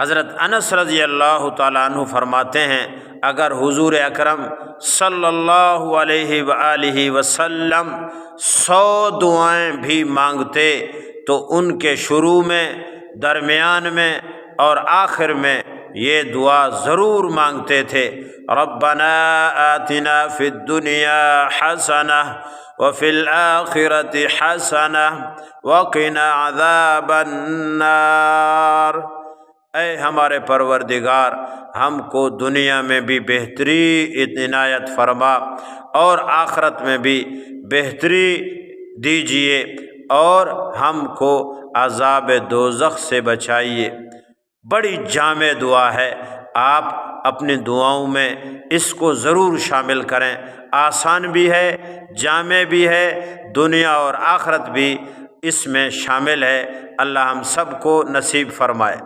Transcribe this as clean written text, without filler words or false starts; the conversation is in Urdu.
حضرت انس رضی اللہ تعالیٰ عنہ فرماتے ہیں اگر حضور اکرم صلی اللہ علیہ وآلہ وسلم 100 دعائیں بھی مانگتے تو ان کے شروع میں، درمیان میں اور آخر میں یہ دعا ضرور مانگتے تھے، ربنا آتنا فی الدنیا حسنہ وفی الآخرۃ حسنہ وقنا عذاب النار۔ اے ہمارے پروردگار، ہم کو دنیا میں بھی بہتری عنایت فرما اور آخرت میں بھی بہتری دیجیے اور ہم کو عذاب دوزخ سے بچائیے۔ بڑی جامع دعا ہے، آپ اپنی دعاؤں میں اس کو ضرور شامل کریں۔ آسان بھی ہے، جامع بھی ہے، دنیا اور آخرت بھی اس میں شامل ہے۔ اللہ ہم سب کو نصیب فرمائے۔